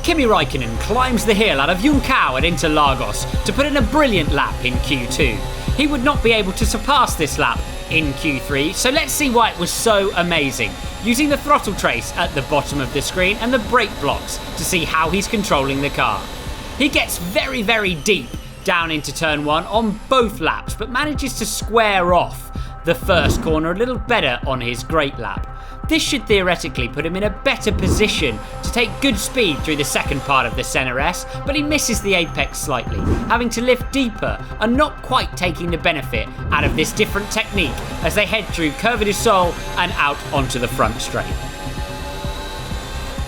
Kimi Räikkönen climbs the hill out of Junção at Interlagos to put in a brilliant lap in Q2. He would not be able to surpass this lap in Q3, so let's see why it was so amazing, using the throttle trace at the bottom of the screen and the brake blocks to see how he's controlling the car. He gets very, very deep down into turn 1 on both laps, but manages to square off the first corner a little better on his great lap. This should theoretically put him in a better position to take good speed through the second part of the Senna S, but he misses the apex slightly, having to lift deeper and not quite taking the benefit out of this different technique as they head through Curva do Sol and out onto the front straight.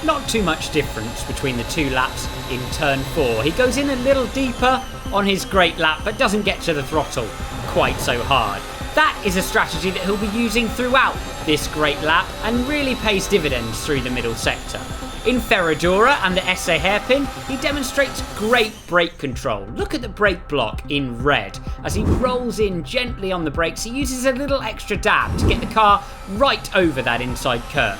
Not too much difference between the two laps in turn 4. He goes in a little deeper on his great lap, but doesn't get to the throttle quite so hard. That is a strategy that he'll be using throughout this great lap and really pays dividends through the middle sector. In Ferradura and the SA hairpin, he demonstrates great brake control. Look at the brake block in red. As he rolls in gently on the brakes, he uses a little extra dab to get the car right over that inside curve.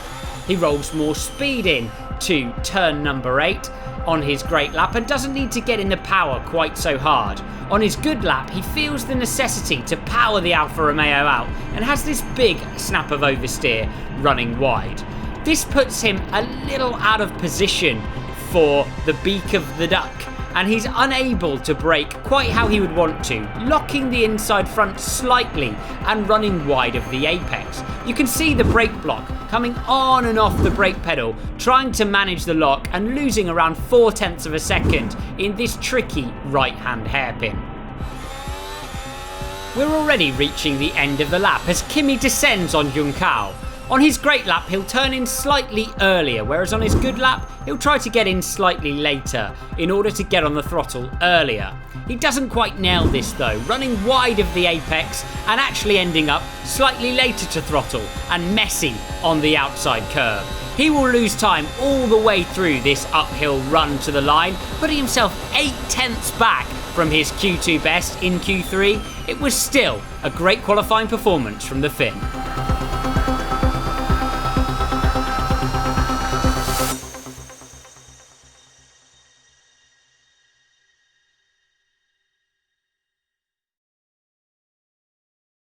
He rolls more speed in to turn number 8 on his great lap and doesn't need to get in the power quite so hard. On his good lap, he feels the necessity to power the Alfa Romeo out and has this big snap of oversteer running wide. This puts him a little out of position for the beak of the duck, and he's unable to brake quite how he would want to, locking the inside front slightly and running wide of the apex. You can see the brake block coming on and off the brake pedal, trying to manage the lock and losing around 0.4 of a second in this tricky right-hand hairpin. We're already reaching the end of the lap as Kimi descends on Junção. On his great lap, he'll turn in slightly earlier, whereas on his good lap, he'll try to get in slightly later in order to get on the throttle earlier. He doesn't quite nail this though, running wide of the apex and actually ending up slightly later to throttle and messy on the outside curve. He will lose time all the way through this uphill run to the line, putting himself 0.8 back from his Q2 best in Q3. It was still a great qualifying performance from the Finn.